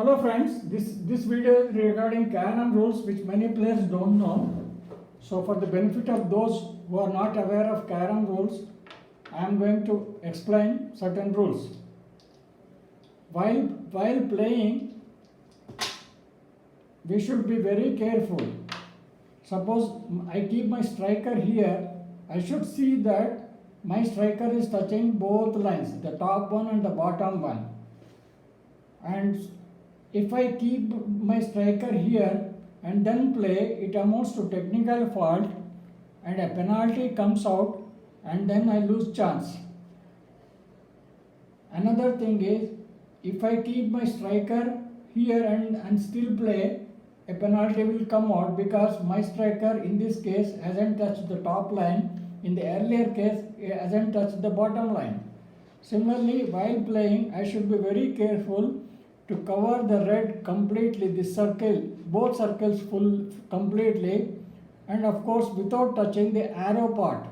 Hello friends, this video is regarding Carrom rules which many players don't know. So for the benefit of those who are not aware of Carrom rules, I am going to explain certain rules. While playing, we should be very careful. Suppose I keep my striker here, I should see that my striker is touching both lines, the top one and the bottom one. And if I keep my striker here and then play, it amounts to technical fault and a penalty comes out and then I lose chance. Another thing is, if I keep my striker here and still play, a penalty will come out because my striker in this case hasn't touched the top line. In the earlier case, it hasn't touched the bottom line. Similarly, while playing, I should be very careful to cover the red completely, this circle, both circles full completely, and of course without touching the arrow part.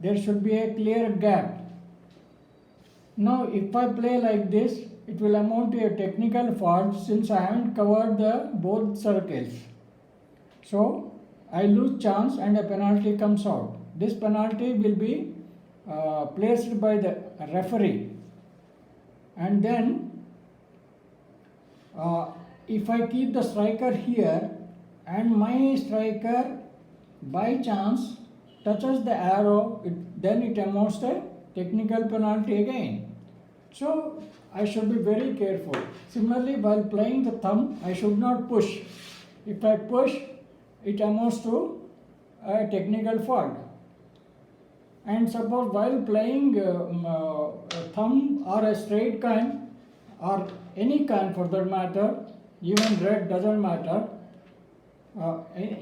There should be a clear gap. Now if I play like this, it will amount to a technical fault since I haven't covered the both circles. So I lose chance and a penalty comes out. This penalty will be placed by the referee. And then if I keep the striker here and my striker by chance touches the arrow, then it amounts to a technical penalty again. So I should be very careful. Similarly, while playing the thumb, I should not push. If I push, it amounts to a technical fault. And suppose while playing a thumb or a straight coin or any coin for that matter, even red doesn't matter.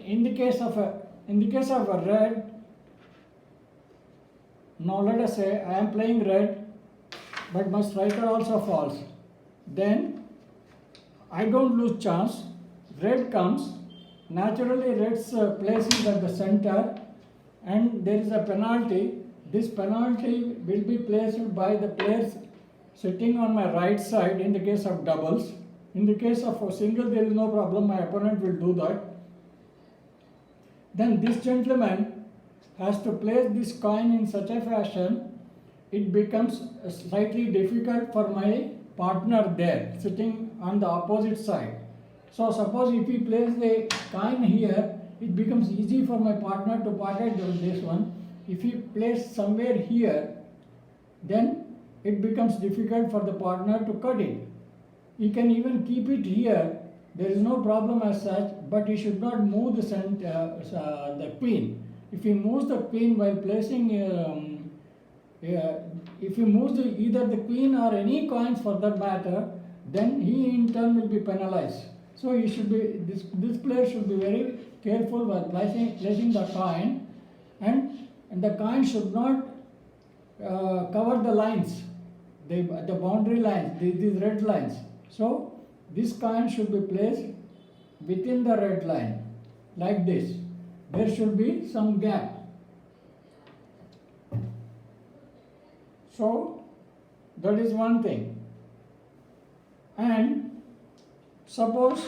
In the case of a red, now let us say I am playing red, but my striker also falls. Then I don't lose chance. Red comes. Naturally, red's place is at the center, and there is a penalty. This penalty will be placed by the players sitting on my right side in the case of doubles. In the case of a single, there is no problem, my opponent will do that. Then this gentleman has to place this coin in such a fashion, it becomes slightly difficult for my partner there, sitting on the opposite side. So suppose if he places the coin here, it becomes easy for my partner to pocket this one. If he places somewhere here, then it becomes difficult for the partner to cut it. He can even keep it here, there is no problem as such, but he should not move the queen. If he moves the queen while placing, if he moves either the queen or any coins for that matter, then he in turn will be penalized. So he should be, this player should be very careful while placing the coin, and the coin should not cover the lines, the boundary lines, these red lines. So this coin should be placed within the red line, like this. There should be some gap. So that is one thing. And suppose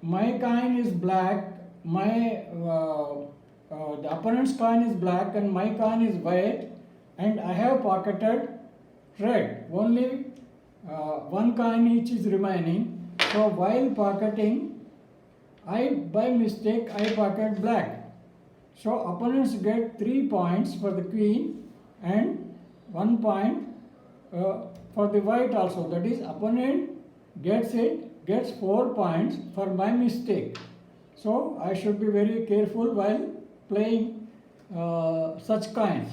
my coin is black, the opponent's coin is black and my coin is white, and I have pocketed red. Only one coin each is remaining. So while pocketing, by mistake I pocket black. So opponents get 3 points for the queen and 1 point for the white also. That is, opponent gets 4 points for my mistake. So I should be very careful while playing such coins.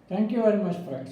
Thank you very much, friends.